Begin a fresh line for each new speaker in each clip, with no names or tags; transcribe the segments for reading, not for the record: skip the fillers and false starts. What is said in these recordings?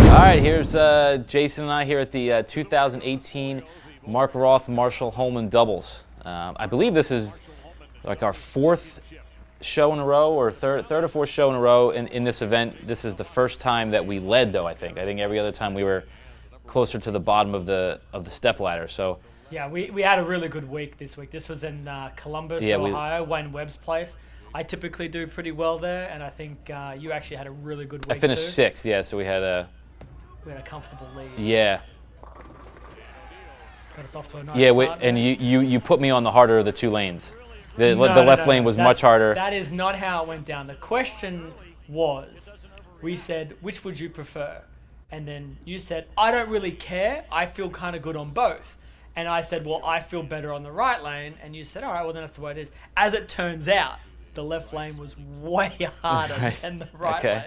All right, here's Jason and I here at the 2018 Mark Roth Marshall Holman Doubles. I believe this is like our fourth show in a row, or third or fourth show in a row in this event. This is the first time that we led, though. I think every other time we were closer to the bottom of the step ladder. So
yeah, we had a really good week this week. This was in Columbus, Ohio, Wayne Webb's place. I typically do pretty well there, and I think you actually had a really good week.
I finished
too.
sixth, yeah. So we had a
comfortable lead.
Yeah.
Got us off to a nice
Yeah,
start
and
there.
you put me on the harder of the two lanes. The
No,
left
no.
lane was much harder.
That is not how it went down. The question was, we said, which would you prefer? And then you said, I don't really care. I feel kind of good on both. And I said, well, I feel better on the right lane. And you said, all right, well, then that's the way it is. As it turns out, the left lane was way harder
Right.
than the right
Okay.
lane.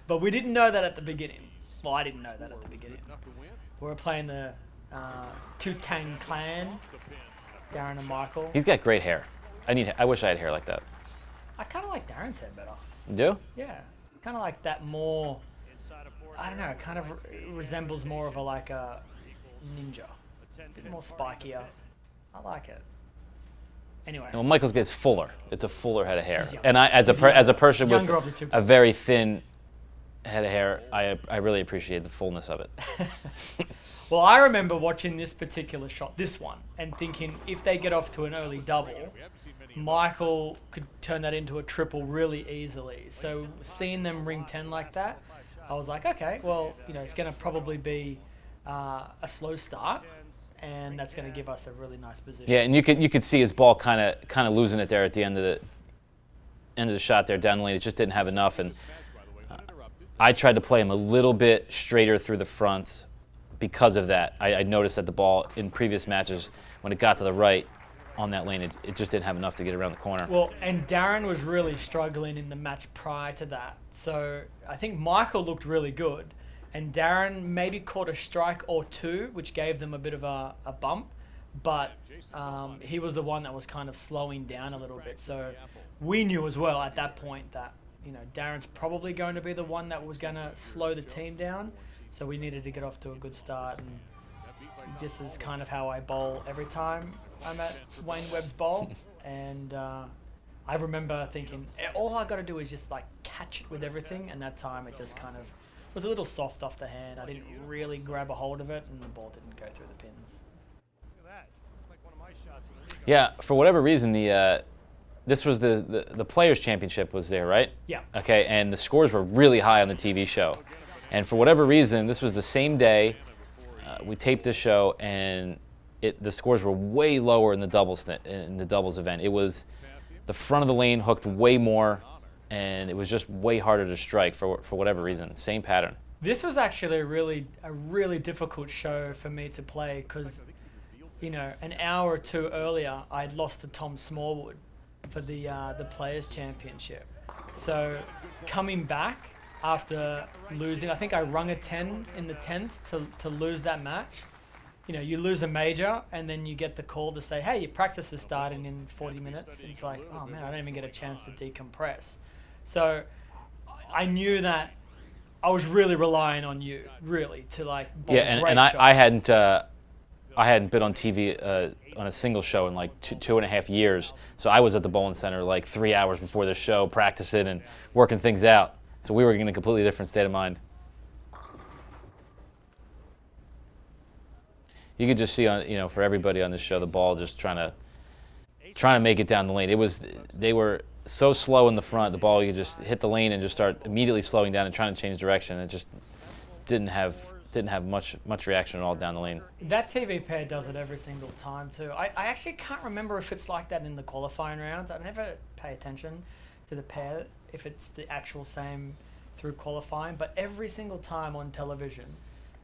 But we didn't know that at the beginning. Well, I didn't know that at the beginning. We were playing the Two-Tang Clan, Darren and Michael.
He's got great hair. I wish I had hair like that.
I kind of like Darren's hair better.
You do?
Yeah, kind of like that more. I don't know. It kind of resembles more of a ninja, a bit more spikier. I like it. Anyway,
Well, Michael's gets fuller. It's a fuller head of hair.
He's young.
And I, as a person with
Younger of the two.
a very thin head of hair, I really appreciate the fullness of it.
well, I remember watching this particular shot, this one, and thinking if they get off to an early double, Michael could turn that into a triple really easily. So seeing them ring 10 like that, I was like, okay, well, it's going to probably be a slow start, and that's going to give us a really nice position.
Yeah, and you could see his ball kind of losing it there at the end of the shot there down the lane. It just didn't have enough, and I tried to play him a little bit straighter through the front because of that. I noticed that the ball in previous matches, when it got to the right on that lane, it just didn't have enough to get around the corner.
Well, and Darren was really struggling in the match prior to that. So I think Michael looked really good, and Darren maybe caught a strike or two, which gave them a bit of a bump, but he was the one that was kind of slowing down a little bit. So we knew as well at that point that Darren's probably going to be the one that was going to slow the team down. So we needed to get off to a good start. And this is kind of how I bowl every time I'm at Wayne Webb's bowl. And I remember thinking, all I got to do is just catch it with everything. And that time it just kind of was a little soft off the hand. I didn't really grab a hold of it, and the ball didn't go through the pins.
Yeah, for whatever reason, this was the Players' Championship was there, right?
Yeah.
Okay, and the scores were really high on the TV show. And for whatever reason, this was the same day we taped this show, and the scores were way lower in the doubles event. It was the front of the lane hooked way more, and it was just way harder to strike for whatever reason. Same pattern.
This was actually a really difficult show for me to play because, an hour or two earlier, I'd lost to Tom Smallwood for the Players' Championship. So coming back after losing, I think I rung a 10 in the 10th to lose that match. You lose a major, and then you get the call to say, hey, your practice is starting in 40 minutes. It's like, oh man, I don't even get a chance to decompress. So I knew that I was really relying on you, really, to bowl great shots.
I hadn't been on TV on a single show in two and a half years, so I was at the bowling center 3 hours before the show, practicing and working things out. So we were in a completely different state of mind. You could just see for everybody on this show, the ball just trying to make it down the lane. They were so slow in the front, the ball, you could just hit the lane and just start immediately slowing down and trying to change direction. It just didn't have much reaction at all down the lane.
That TV pair does it every single time too. I actually can't remember if it's like that in the qualifying rounds. I never pay attention to the pair if it's the actual same through qualifying, but every single time on television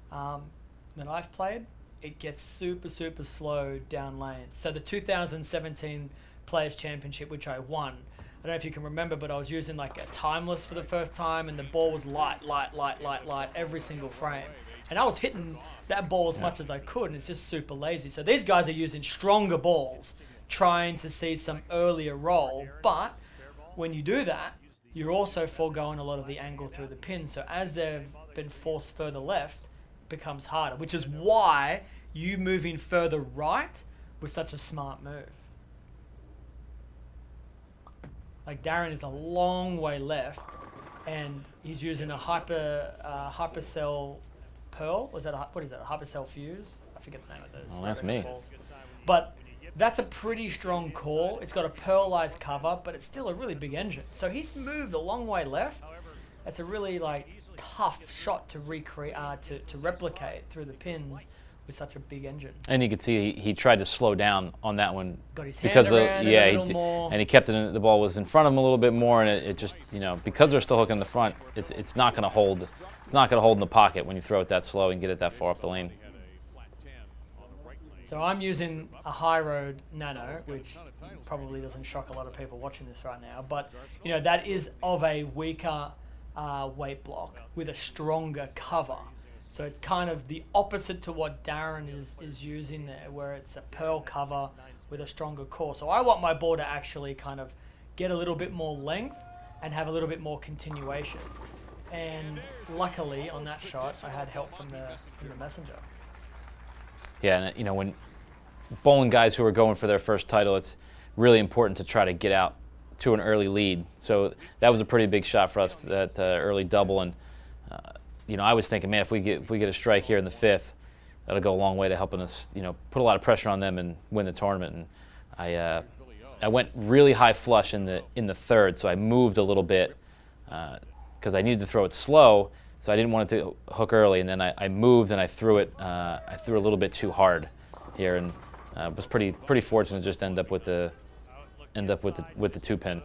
that I've played, it gets super slow down lane. So the 2017 Players' Championship, which I won, I don't know if you can remember, but I was using a timeless for the first time, and the ball was light every single frame. And I was hitting that ball as much as I could, and it's just super lazy. So these guys are using stronger balls, trying to see some earlier roll. But when you do that, you're also foregoing a lot of the angle through the pin. So as they've been forced further left, it becomes harder, which is why you moving further right was such a smart move. Like Darren is a long way left, and he's using a hypercell pearl. What is that? A hypercell fuse? I forget the name of those.
Oh, that's me.
Balls. But that's a pretty strong call. It's got a pearlized cover, but it's still a really big engine. So he's moved a long way left. That's a really tough shot to recreate, to replicate through the pins with such a big engine.
And you could see he tried to slow down on that one
Got his hand around it a little more.
And he kept it in, the ball was in front of him a little bit more, and it just, because they're still hooking in the front, it's not going to hold. It's not going to hold in the pocket when you throw it that slow and get it that far up the lane.
So I'm using a high road nano, which probably doesn't shock a lot of people watching this right now, but that is of a weaker weight block with a stronger cover. So it's kind of the opposite to what Darren is using there, where it's a pearl cover with a stronger core. So I want my ball to actually kind of get a little bit more length and have a little bit more continuation. And luckily on that shot, I had help from the messenger.
Yeah, and when bowling guys who are going for their first title, it's really important to try to get out to an early lead. So that was a pretty big shot for us, that early double. And I was thinking, man, if we get a strike here in the fifth, that'll go a long way to helping us, put a lot of pressure on them and win the tournament. And I went really high flush in the third, so I moved a little bit because I needed to throw it slow, so I didn't want it to hook early. And then I moved and I threw it. I threw a little bit too hard here, and was pretty fortunate to just end up with the 2-pin.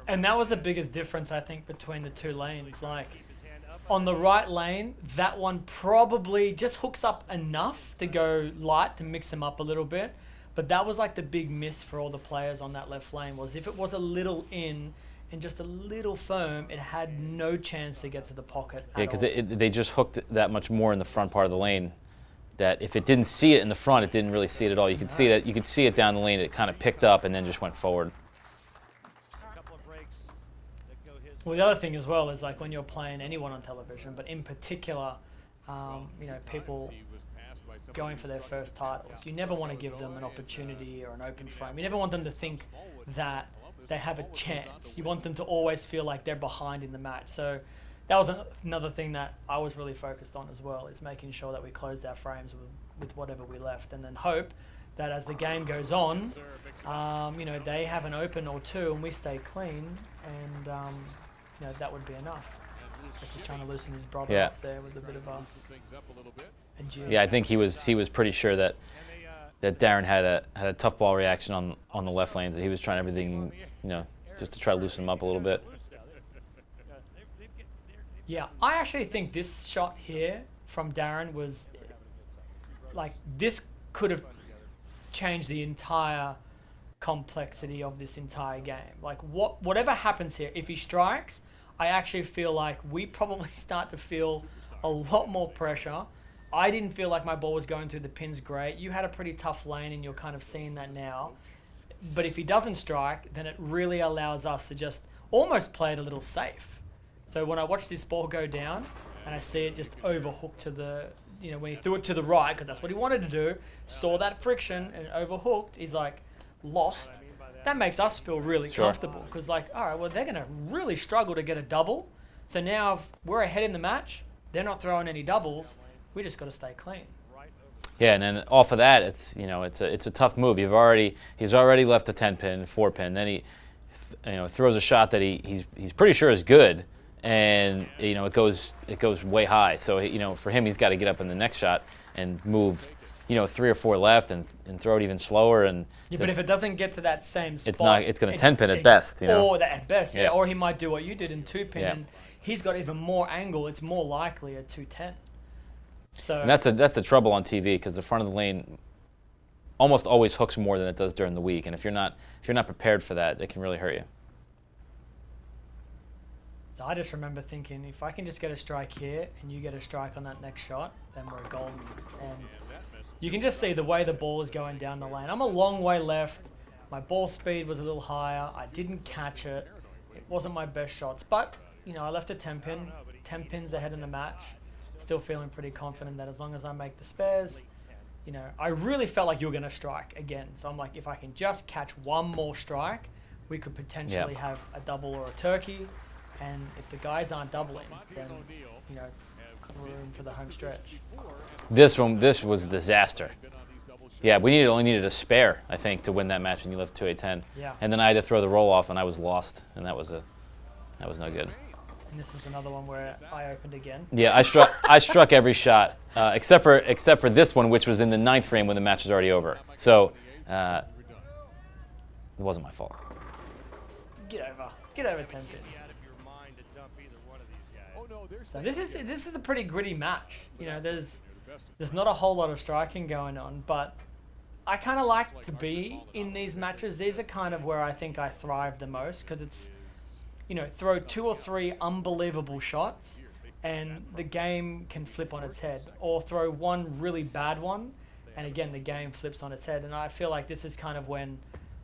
And that was the biggest difference, I think, between the two lanes. Like, on the right lane, that one probably just hooks up enough to go light to mix them up a little bit. But that was like the big miss for all the players on that left lane, was if it was a little in and just a little firm, it had no chance to get to the pocket at all.
Yeah, because they just hooked that much more in the front part of the lane, that if it didn't see it in the front, it didn't really see it at all. You could see that. You could see it down the lane. It kind of picked up and then just went forward.
Well, the other thing as well is, like, when you're playing anyone on television, but in particular, people going for their first titles, you never want to give them an opportunity or an open frame. You never want them to think that they have a chance. You want them to always feel like they're behind in the match. So that was another thing that I was really focused on as well, is making sure that we closed our frames with whatever we left, and then hope that as the game goes on, they have an open or two and we stay clean, and that would be enough. Just trying to loosen his brother up there with a bit of a
Yeah, I think he was pretty sure that Darren had a tough ball reaction on the left lanes. That he was trying everything, just to try to loosen him up a little bit.
Yeah, I actually think this shot here from Darren was like, this could have changed the entire complexity of this entire game. Like, whatever happens here, if he strikes, I actually feel like we probably start to feel a lot more pressure. I didn't feel like my ball was going through the pins great. You had a pretty tough lane, and you're kind of seeing that now. But if he doesn't strike, then it really allows us to just almost play it a little safe. So when I watch this ball go down and I see it just overhook to the, when he threw it to the right, because that's what he wanted to do, saw that friction and overhooked, he's like, lost. That makes us feel really comfortable, because all right, well, they're going to really struggle to get a double. So now if we're ahead in the match, they're not throwing any doubles. We just got to stay clean.
Yeah, and then off of that, it's a tough move. He's already left a 10-pin, 4-pin. Then he throws a shot that he's pretty sure is good, and it goes way high. So for him, he's got to get up in the next shot and move 3 or 4 left and throw it even slower. And
but if it doesn't get to that same spot,
it's going to 10-pin at best.
Or at best, yeah. Or he might do what you did in 2-pin,
yeah.
And he's got even more angle. It's more likely a 210. So
and that's the trouble on TV, because the front of the lane almost always hooks more than it does during the week, and if you're not prepared for that, it can really hurt you.
I just remember thinking, if I can just get a strike here and you get a strike on that next shot, then we're golden. And you can just see the way the ball is going down the lane. I'm a long way left. My ball speed was a little higher. I didn't catch it. It wasn't my best shots, but I left a 10-pin, 10 pins ahead in the match. still feeling pretty confident that as long as I make the spares, you know, I really felt like you were going to strike again. So I'm like, if I can just catch one more strike, we could potentially have a double or a turkey. And if the guys aren't doubling, then, you know, it's room for the home stretch.
This was a disaster. Yeah, we only needed a spare, I think, to win that match, and you left 2-8-10.
Yeah.
And then I had to throw the roll off, and I was lost, and that was no good.
And this is another one where I opened again.
Yeah, I struck every shot except for this one, which was in the 9th frame when the match was already over. So it wasn't my fault.
Get over 10 pins. So this is a pretty gritty match. You know, there's not a whole lot of striking going on, but I kind of like to be in these matches. These are kind of where I think I thrive the most, because it's, you know, throw 2 or 3 unbelievable shots and the game can flip on its head, or throw one really bad one and again the game flips on its head. And I feel like this is kind of when,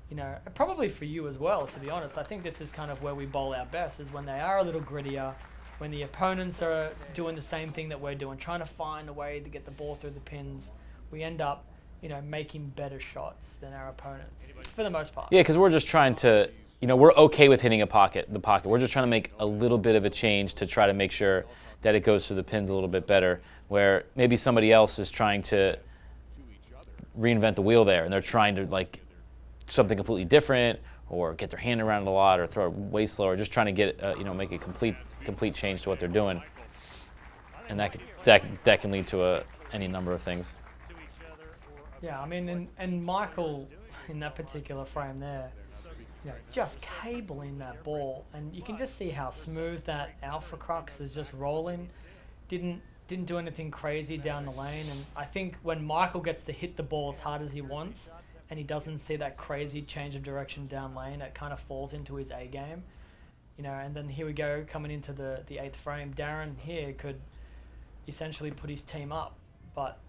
you know, probably for you as well, to be honest, I think this is kind of where we bowl our best, is when they are a little grittier, when the opponents are doing the same thing that we're doing, trying to find a way to get the ball through the pins. We end up, you know, making better shots than our opponents for the most part.
Yeah, because we're just trying to, you know, we're okay with hitting the pocket. We're just trying to make a little bit of a change to try to make sure that it goes through the pins a little bit better, where maybe somebody else is trying to reinvent the wheel there, and they're trying to, like, something completely different, or get their hand around it a lot, or throw it way slower, just trying to get, you know, make a complete change to what they're doing. And that can lead to any number of things.
Yeah, I mean, and Michael, in that particular frame there, you know, just cabling that ball, and you can just see how smooth that Alpha Crux is just rolling. Didn't do anything crazy down the lane, and I think when Michael gets to hit the ball as hard as he wants, and he doesn't see that crazy change of direction down lane, it kind of falls into his A game. You know, and then here we go, coming into the 8th frame. Darren here could essentially put his team up, but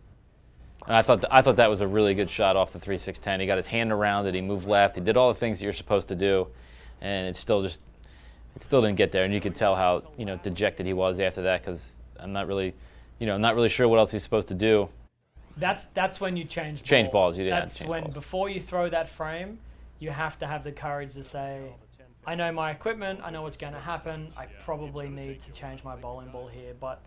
And I thought that was a really good shot off the 3-6-10. He got his hand around it. He moved left. He did all the things that you're supposed to do, and it still didn't get there. And you could tell how, you know, dejected he was after that, because I'm not really sure what else he's supposed to do.
That's when you change
balls.
That's when before you throw that frame, you have to have the courage to say, I know my equipment, I know what's going to happen, I probably need to change my bowling ball here. But,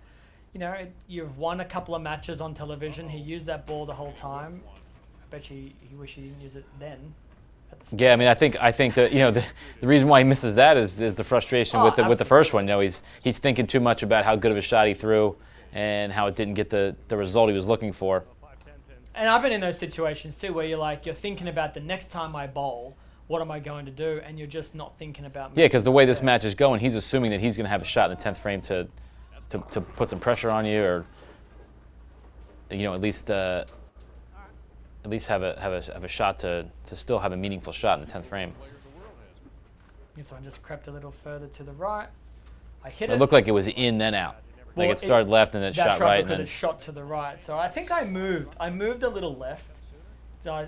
you know, you've won a couple of matches on television. He used that ball the whole time. I bet you he wished he didn't use it then.
Yeah, I mean, I think that, you know, the reason why he misses that is the frustration with the first one. You know, he's thinking too much about how good of a shot he threw and how it didn't get the result he was looking for.
And I've been in those situations too, where you're thinking about the next time I bowl, what am I going to do? And you're just not thinking about.
Yeah, because the way this match is going, he's assuming that he's going to have a shot in the 10th frame to put some pressure on you, or, you know, at least have a shot to still have a meaningful shot in the 10th frame.
Yeah, so I just crept a little further to the right. I hit it.
It looked like it was in, then out. Like
Well,
it started left and then shot right, and
then
then
it shot to the right. So I think I moved a little left. So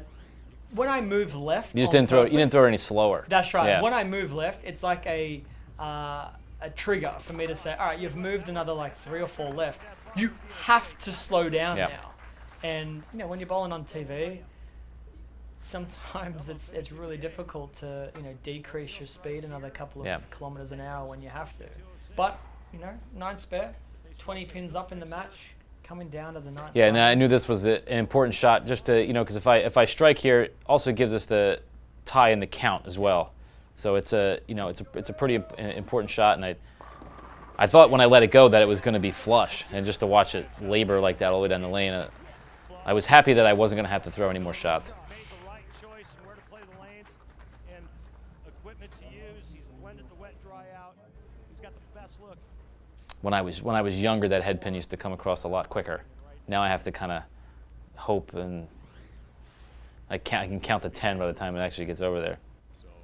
when I moved left,
you didn't throw it any slower.
That's right.
Yeah.
When I move left, it's like a trigger for me to say, all right, you've moved another like 3 or 4 left. You have to slow down now. And you know, when you're bowling on TV, sometimes it's really difficult to, you know, decrease your speed another couple of kilometers an hour when you have to. But you know, 9 spare, 20 pins up in the match, coming down to the 9th.
Yeah, and I knew this was an important shot, just to, you know, because if I strike here, it also gives us the tie in the count as well. So it's a pretty important shot, and I thought when I let it go that it was going to be flush, and just to watch it labor like that all the way down the lane, I was happy that I wasn't going to have to throw any more shots. When I was younger, that head pin used to come across a lot quicker. Now I have to kind of hope, and I can count to 10 by the time it actually gets over there.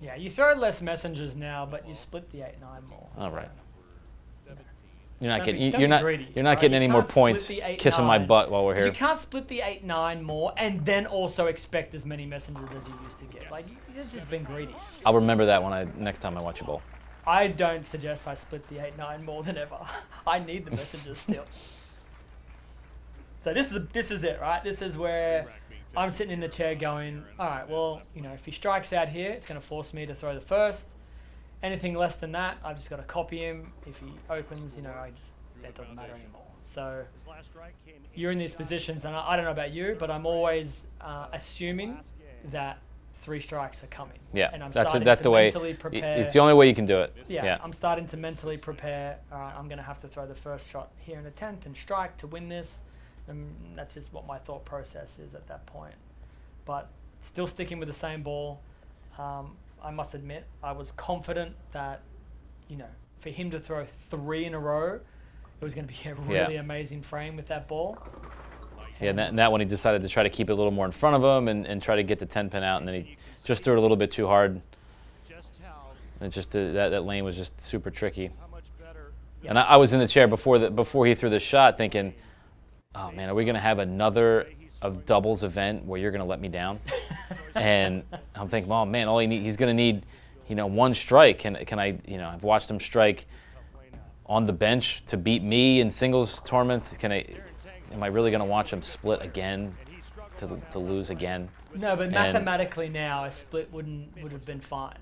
Yeah, you throw less messengers now, but you split the 8-9 more.
All right.
So.
You're not getting any more points kissing my butt while we're here.
You can't split the 8-9 more and then also expect as many messengers as you used to get. Like, you've just been greedy.
I'll remember that next time I watch a bowl.
I don't suggest I split the 8-9 more than ever. I need the messengers still. So this is it, right? This is where I'm sitting in the chair going, all right, well, if he strikes out here, it's going to force me to throw the first. Anything less than that, I've just got to copy him. If he opens, that doesn't matter anymore. So you're in these positions, and I don't know about you, but I'm always assuming that 3 strikes are coming.
Yeah,
and I'm
that's
starting
the way.
Mentally prepare.
It's the only way you can do it.
Yeah, I'm starting to mentally prepare. I'm going to have to throw the first shot here in the 10th and strike to win this. And that's just what my thought process is at that point. But still sticking with the same ball. I must admit, I was confident that, for him to throw 3 in a row, it was going to be a really amazing frame with that ball.
Yeah, and that one he decided to try to keep it a little more in front of him and try to get the 10 pin out, and then he just threw it a little bit too hard. And just that lane was just super tricky. Yeah. And I was in the chair before he threw the shot, thinking, "Oh man, are we going to have another doubles event where you're going to let me down?" And I'm thinking, "Oh man, he's going to need, 1 strike. Can I, I've watched him strike on the bench to beat me in singles tournaments. Am I really going to watch him split again to lose again?"
No, but mathematically now a split would have been fine.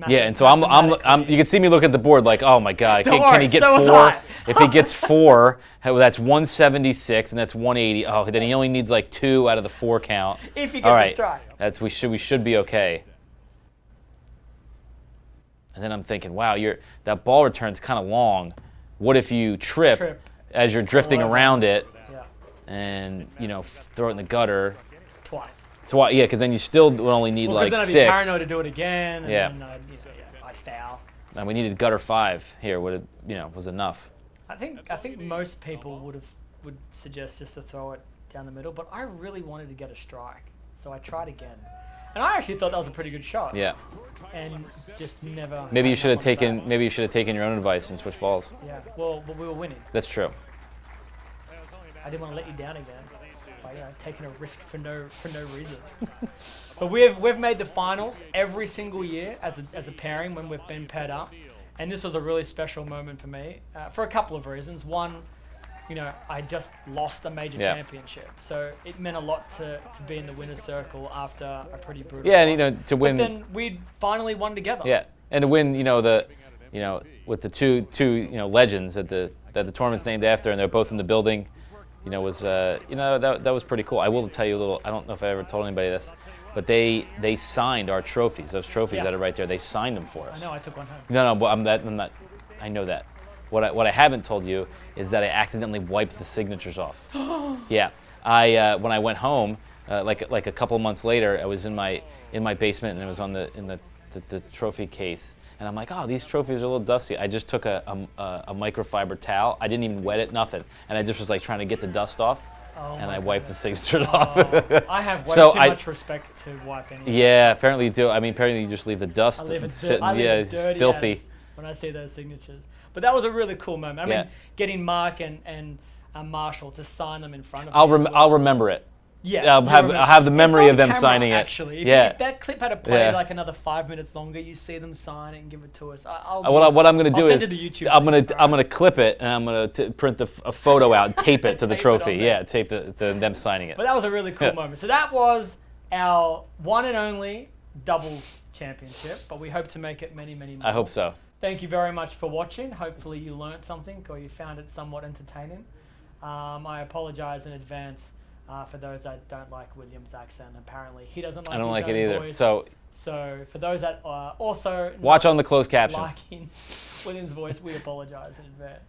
Yeah, and so I'm you can see me look at the board like, oh my God, can he get
so
4? If he gets 4, that's 176 and that's 180. Oh, then he only needs like 2 out of the 4 count.
If he gets a strike.
We should be okay. And then I'm thinking, wow, that ball return's kind of long. What if you trip as you're drifting around it? And throw it in the gutter
twice.
Yeah, because then you still would only need like 6.
Then I'd be paranoid to do it again. And then I'd foul.
And we needed gutter 5 here. Would was enough.
I think most people would suggest just to throw it down the middle, but I really wanted to get a strike, so I tried again, and I actually thought that was a pretty good shot.
Yeah.
And just never.
Maybe you should have taken your own advice and switched balls.
Yeah. Well, but we were winning.
That's true.
I didn't want to let you down again by taking a risk for no reason. But we've made the finals every single year as a pairing when we've been paired up, and this was a really special moment for me for a couple of reasons. One, I just lost a major championship, so it meant a lot to be in the winner's circle after a pretty brutal.
Yeah,
loss.
and to win.
But then we finally won together.
Yeah, and to win, with the two legends that the tournament's named after, and they're both in the building. Was that was pretty cool. I will tell you a little. I don't know if I ever told anybody this, but they signed our trophies. Those trophies that are right there. They signed them for us.
I know. I took one home.
No, but I'm not. I know that. What I haven't told you is that I accidentally wiped the signatures off. Yeah. When I went home, like a couple of months later, I was in my basement and it was in the trophy case. And I'm like, oh, these trophies are a little dusty. I just took a microfiber towel. I didn't even wet it, nothing. And I just was like trying to get the dust off. And I wiped the signatures off.
I have way too much respect to wipe anything.
Yeah, apparently you do. I mean, apparently you just leave the dust
sitting.
It's filthy.
When I see those signatures. But that was a really cool moment. I mean, getting Mark and Marshall to sign them in front of me.
I'll remember it.
Yeah,
I'll have the memory of them signing it.
Actually, if that clip had played like another 5 minutes longer, you see them sign it and give it to us.
What I'm going to do is I'm
going
to clip it and I'm going to print a photo out and tape it to the trophy. Yeah, tape them signing it.
But that was a really cool moment. So that was our one and only doubles championship. But we hope to make it many, many more.
I hope so.
Thank you very much for watching. Hopefully you learned something or you found it somewhat entertaining. I apologize in advance. For those that don't like William's accent, apparently he doesn't like.
I don't like it either.
Voice.
So
for those that also
watch on the closed caption.
Liking William's voice, we apologize in advance.